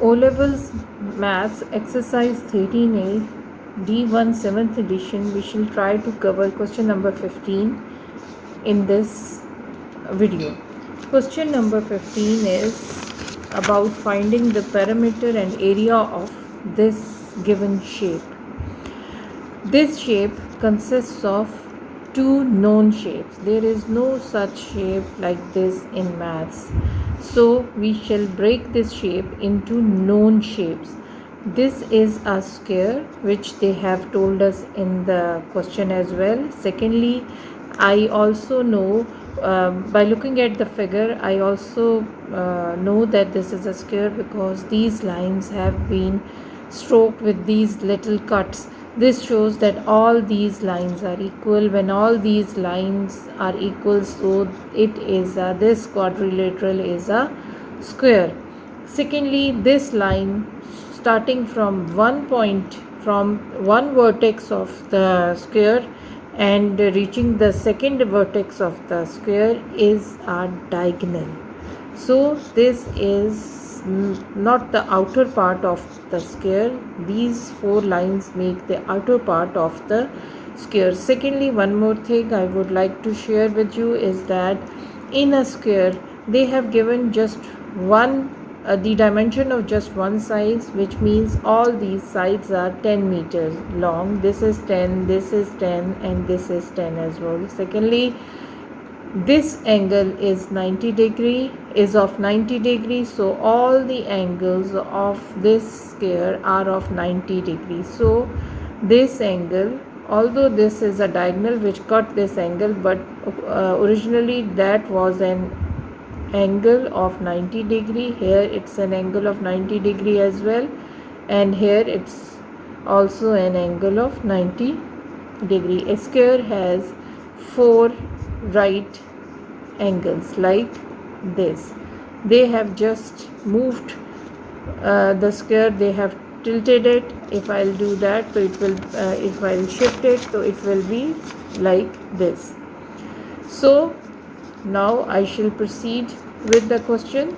O-Levels Maths Exercise 13A D1 7th edition. We shall try to cover question number 15 in this video. Question number 15 is about finding the perimeter and area of this given shape. This shape consists of two known shapes. There is no such shape like this in maths. So we shall break this shape into known shapes. This is a square, which they have told us in the question as well. Secondly, I also know by looking at the figure, I also know that this is a square because these lines have been stroked with these little cuts. This shows that all these lines are equal. When all these lines are equal, so it is this quadrilateral is a square. Secondly, this line starting from one point, from one vertex of the square and reaching the second vertex of the square is a diagonal. So this is not the outer part of the square. These four lines make the outer part of the square. Secondly, one more thing I would like to share with you is that in a square they have given just one the dimension of just one side, which means all these sides are 10 meters long. This is 10, this is 10, and this is 10 as well. Secondly, this angle is 90 degree, is of 90 degrees, so all the angles of this square are of 90 degrees. So this angle, although this is a diagonal which cut this angle, but originally that was an angle of 90 degree. Here it's an angle of 90 degree as well, and here it's also an angle of 90 degree. A square has four right angles like this. They have just moved the square, they have tilted it. If I'll do that, so it will if I'll shift it, so it will be like this. So now I shall proceed with the question.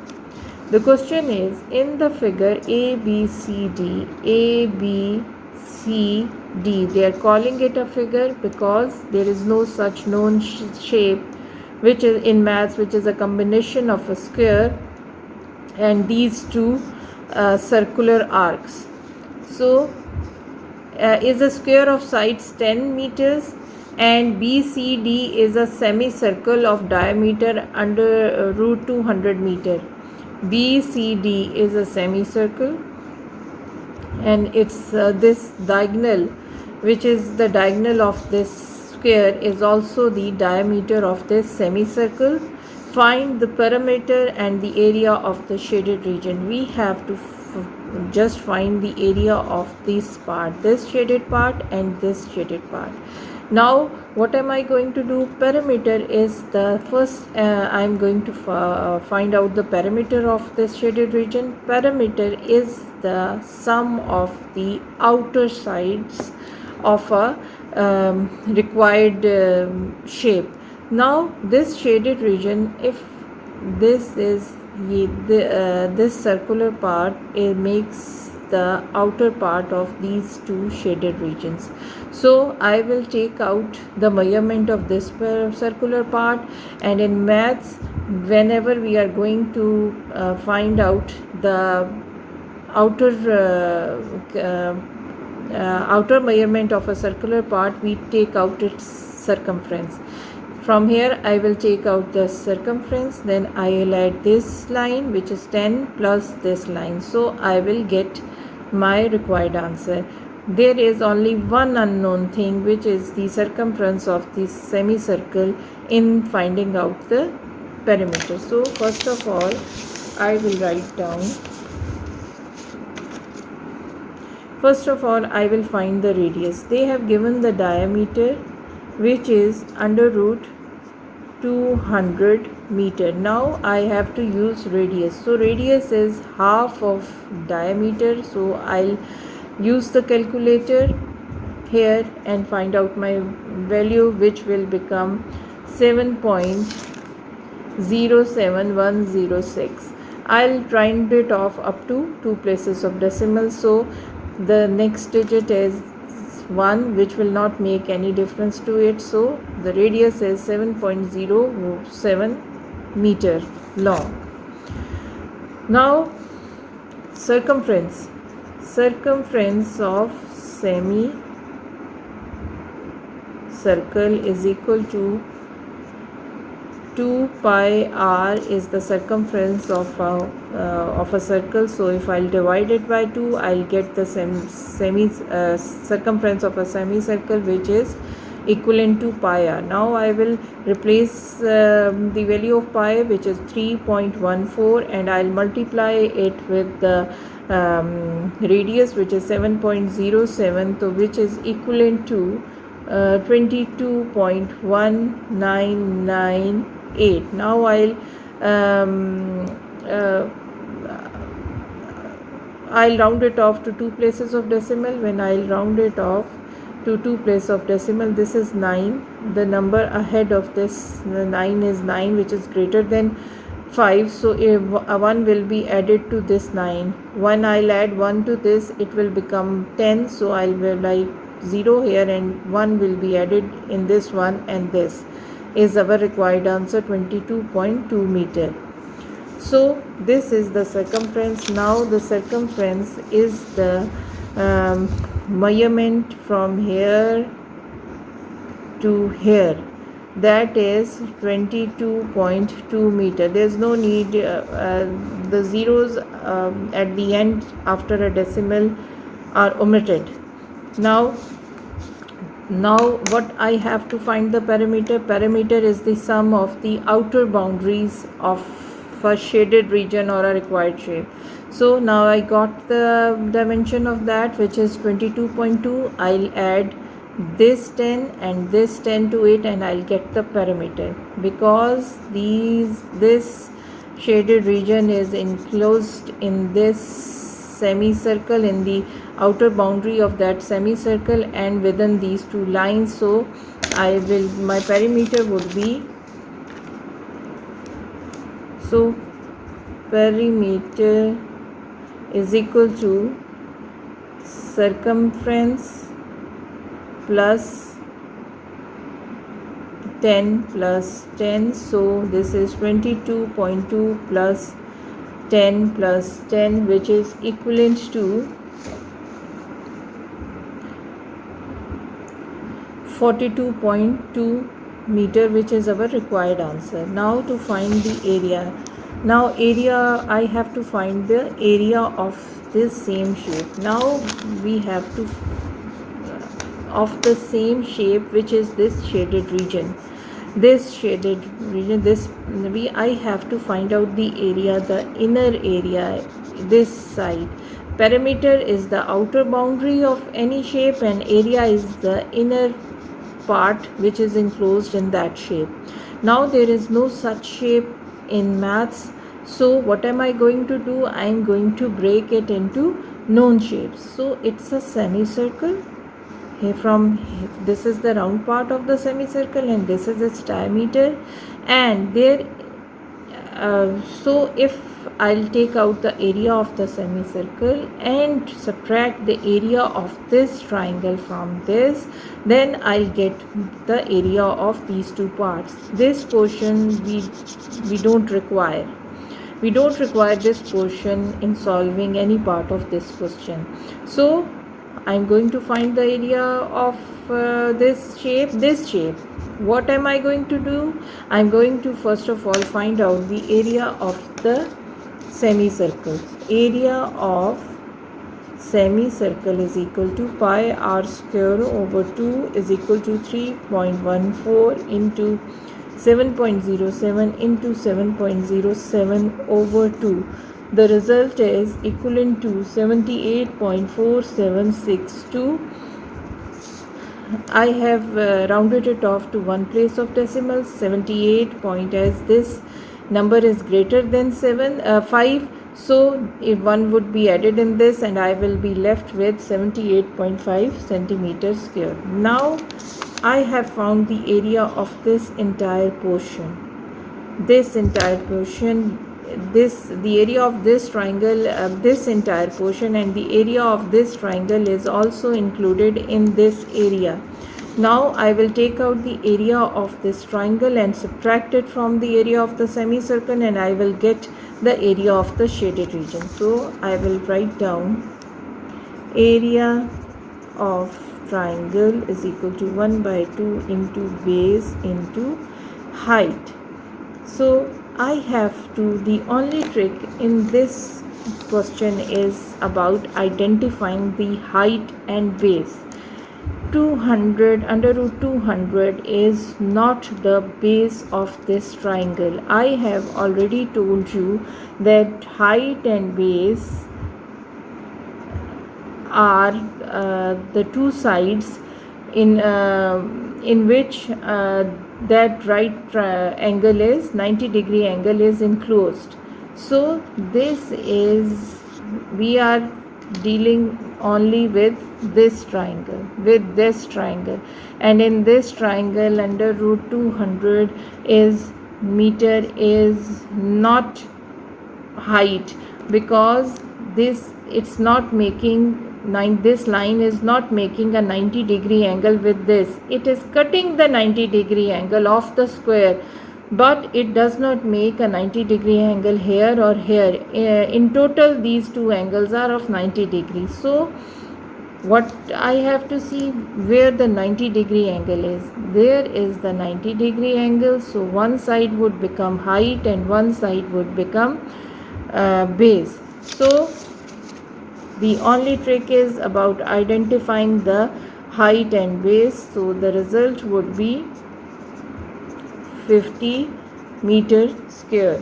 The question is, in the figure ABCD, ABCD, they are calling it a figure because there is no such known shape which is in maths, which is a combination of a square and these two circular arcs. So is a square of sides 10 meters and BCD is a semicircle of diameter under root 200 meter. BCD is a semicircle, and it's this diagonal, which is the diagonal of this square, is also the diameter of this semicircle. Find the perimeter and the area of the shaded region. We have to just find the area of this part, this shaded part and this shaded part. Now what am I going to do? Perimeter is the first. I'm going to find out the perimeter of this shaded region. Perimeter is the sum of the outer sides of a required shape. Now this shaded region, if this is this circular part, it makes the outer part of these two shaded regions. So I will take out the measurement of this circular part, and in maths, whenever we are going to find out the outer outer measurement of a circular part, we take out its circumference. From here I will take out the circumference, then I will add this line, which is 10, plus this line. So I will get my required answer. There is only one unknown thing, which is the circumference of this semicircle in finding out the perimeter. So first of all, I will write down. First of all, I will find the radius. They have given the diameter, which is under root 200 meter. Now I have to use radius. So radius is half of diameter. So I'll use the calculator here and find out my value, which will become 7.07106. I'll round it off up to 2 places of decimal. So the next digit is 1, which will not make any difference to it. So the radius is 7.07 meter long. Now circumference of semicircle is equal to 2 pi r is the circumference of a circle. So if I'll divide it by 2, I'll get the circumference of a semicircle, which is equivalent to pi r. Now I will replace the value of pi, which is 3.14, and I'll multiply it with the radius, which is 7.07, so which is equivalent to 22.1998. Now I'll round it off to 2 places of decimal. When I'll round it off to 2 places of decimal, this is 9. The number ahead of this 9 is 9, which is greater than 5. So if 1 will be added to this 9. When I'll add 1 to this, it will become 10. So I'll like 0 here, and 1 will be added in this one, and this is our required answer, 22.2 meter. So this is the circumference. Now the circumference is the measurement from here to here, that is 22.2 meter. There's no need, the zeros at the end after a decimal are omitted. Now what I have to find the perimeter. Perimeter is the sum of the outer boundaries of a shaded region or a required shape. So now I got the dimension of that, which is 22.2. I'll add this 10 and this 10 to it, and I'll get the perimeter. Because this shaded region is enclosed in this semicircle, in the outer boundary of that semicircle, and within these two lines. So my perimeter would be, so perimeter is equal to circumference plus 10 plus 10. So this is 22.2 plus 10 plus 10, which is equivalent to 42.2 meter, which is our required answer. Now to find the area. Now area, I have to find the area of this same shape. Now we have to of the same shape, which is this shaded region. I have to find out the area, the inner area, this side. Perimeter is the outer boundary of any shape, and area is the inner part which is enclosed in that shape. Now there is no such shape in maths, so what am I going to do? I am going to break it into known shapes. So it's a semicircle. This is the round part of the semicircle, and this is its diameter, and there so if I'll take out the area of the semicircle and subtract the area of this triangle from this, then I'll get the area of these two parts. This portion we don't require. We don't require this portion in solving any part of this question. So I'm going to find the area of this shape. What am I going to do? I'm going to first of all find out the area of the semicircle. Area of semicircle is equal to pi r square over 2 is equal to 3.14 into 7.07 into 7.07 over 2. The result is equivalent to 78.4762. I have rounded it off to one place of decimal, 78 point, as this number is greater than 5. So if 1 would be added in this, and I will be left with 78.5 centimeters square. Now I have found the area of this entire portion. This entire portion the area of this triangle, this entire portion, and the area of this triangle is also included in this area. Now I will take out the area of this triangle and subtract it from the area of the semicircle, and I will get the area of the shaded region. So I will write down area of triangle is equal to 1 by 2 into base into height. So I have to, the only trick in this question is about identifying the height and base. 200 under root 200 is not the base of this triangle. I have already told you that height and base are the two sides in which that right angle is 90-degree angle is enclosed. So this is, we are dealing only with this triangle, and in this triangle under root 200 is meter is not height, because it's not making this line is not making a 90-degree angle with this. It is cutting the 90-degree angle of the square, but it does not make a 90-degree angle here or here. In total these two angles are of 90 degrees. So what I have to see, where the 90-degree angle is, there is the 90-degree angle. So one side would become height and one side would become base. So the only trick is about identifying the height and base. So the result would be 50 meter square.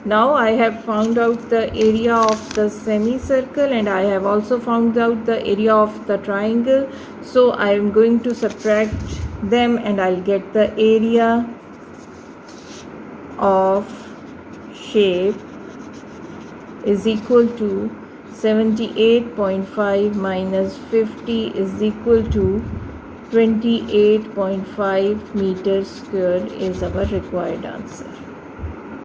Now I have found out the area of the semicircle, and I have also found out the area of the triangle. So I am going to subtract them and I'll get the area of shape is equal to 78.5 minus 50 is equal to 28.5 meters square is our required answer.